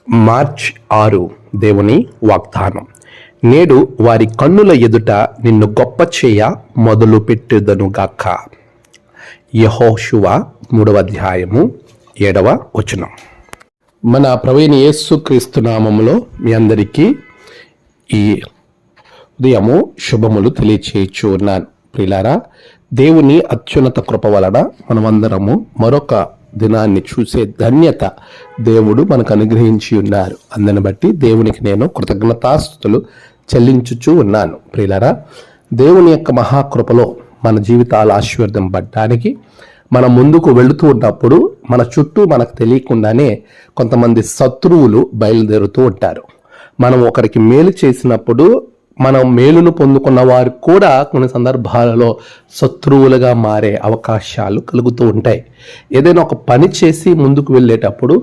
March 6 దేవుని వాగ్దానం. నేడు వారి కన్నుల ఎదుట నిన్ను గొప్ప చేయ మొదలు పెట్టుదనుగాక. యెహోషువ 3:7 మన ప్రభువైన యేసుక్రీస్తు నామములో మీ అందరికీ ఈ ఉదయము శుభములు తెలియచేయచ్చు ఉన్నాను. ప్రియులారా, దేవుని అత్యున్నత కృప వలన మనమందరము మరొక దినాన్ని చూసే ధన్యత దేవుడు మనకు అనుగ్రహించి ఉన్నారు. అందుని బట్టి దేవునికి నేను కృతజ్ఞతాస్తుతులు చెల్లించుచూ ఉన్నాను. ప్రియులారా, దేవుని యొక్క మహాకృపలో మన జీవితాలు ఆశీర్వదింపబడడానికి మనం ముందుకు వెళుతూ ఉన్నప్పుడు మన చుట్టూ మనకు తెలియకుండానే కొంతమంది శత్రువులు బయలుదేరుతూ ఉంటారు. మనం ఒకరికి మేలు చేసినప్పుడు మనం మేలును పొందుకున్న వారు కూడా కొన్ని సందర్భాలలో శత్రువులుగా మారే అవకాశాలు కలుగుతూ ఉంటాయి. ఏదైనా ఒక పని చేసి ముందుకు వెళ్ళేటప్పుడు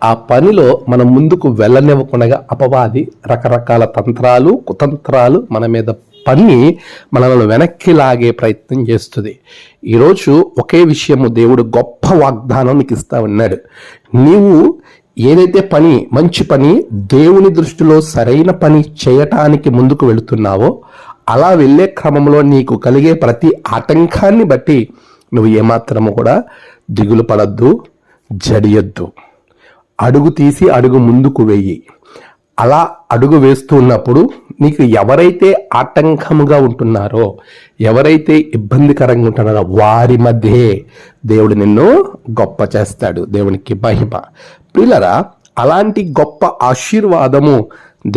ఆ పనిలో మనం ముందుకు వెళ్ళనివ్వకుండా అపవాది రకరకాల తంత్రాలు కుతంత్రాలు మన మీద పన్ని మనల్ని వెనక్కి లాగే ప్రయత్నం చేస్తుంది. ఈరోజు ఒకే విషయము దేవుడు గొప్ప వాగ్దానం నీకు ఇస్తా ఉన్నాడు. నీవు ఏదైతే పని మంచి పని దేవుని దృష్టిలో సరైన పని చేయటానికి ముందుకు వెళుతున్నావో అలా వెళ్ళే క్రమంలో నీకు కలిగే ప్రతి ఆటంకాన్ని బట్టి నువ్వు ఏమాత్రము కూడా దిగులు పడద్దు, జడియొద్దు. అడుగు తీసి అడుగు ముందుకు వెయ్యి. అలా అడుగు వేస్తూ ఉన్నప్పుడు నీకు ఎవరైతే ఆటంకముగా ఉంటున్నారో, ఎవరైతే ఇబ్బందికరంగా ఉంటున్నారో వారి మధ్యే దేవుడు నిన్ను గొప్ప చేస్తాడు. దేవునికి మహిమ. ప్రియులారా, అలాంటి గొప్ప ఆశీర్వాదము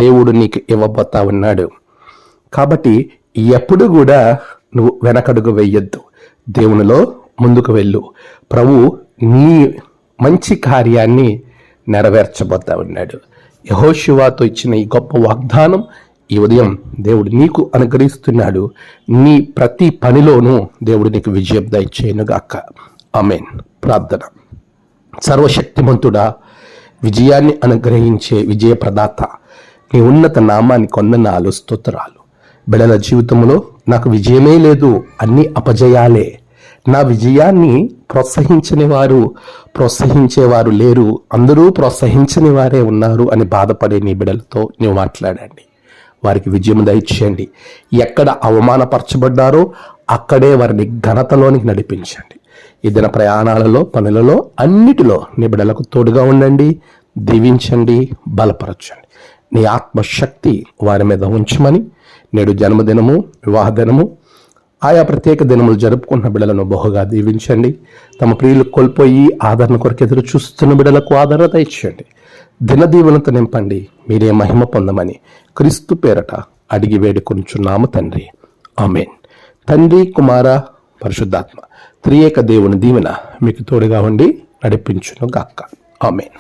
దేవుడు నీకు ఇవ్వబోతా ఉన్నాడు. కాబట్టి ఎప్పుడు కూడా నువ్వు వెనకడుగు వెయ్యొద్దు, దేవునిలో ముందుకు వెళ్ళు. ప్రభు నీ మంచి కార్యాన్ని నెరవేర్చబోతా ఉన్నాడు. యెహోషువతో ఇచ్చిన ఈ గొప్ప వాగ్దానం ఈ ఉదయం దేవుడు నీకు అనుగ్రహిస్తున్నాడు. నీ ప్రతి పనిలోనూ దేవుడు నీకు విజయం దయచేయునుగాక. ఆమేన్. ప్రార్థన. సర్వశక్తిమంతుడా, విజయాన్ని అనుగ్రహించే విజయ ప్రదాత, నీ ఉన్నత నామానికి వందనాలు, స్తోత్రాలు. బిడ్డల జీవితంలో నాకు విజయమే లేదు, అన్ని అపజయాలే. నా విజయాన్ని ప్రోత్సహించేవారు లేరు, అందరూ ప్రోత్సహించని వారే ఉన్నారు అని బాధపడే నీ బిడ్డలతో నీవు మాట్లాడండి. వారికి విజయం దయచేయండి. ఎక్కడ అవమానపరచబడ్డారో అక్కడే వారిని ఘనతలోనికి నడిపించండి. ఈ దిన ప్రయాణాలలో, పనులలో అన్నిటిలో నీ బిడ్డలకు తోడుగా ఉండండి, దీవించండి, బలపరచండి. నీ ఆత్మశక్తి వారి మీద ఉంచమని నేడు జన్మదినము, వివాహ దినము, ఆయా ప్రత్యేక దినములు జరుపుకున్న బిడ్డలను బహుగా దీవించండి. తమ ప్రియులు కోల్పోయి ఆదరణ కొరకు ఎదురు చూస్తున్న బిడ్డలకు ఆదరణ దయచేయండి. దినదీవెనతో నింపండి. మీరే మహిమ పొందమని క్రీస్తు పేరట అడిగి వేడుకొనుచున్నాము తండ్రి. ఆమేన్. తండ్రి, కుమార, పరిశుద్ధాత్మ త్రియేక దేవుని దీవెన మీకు తోడుగా ఉండి నడిపించును గాక. ఆమేన్.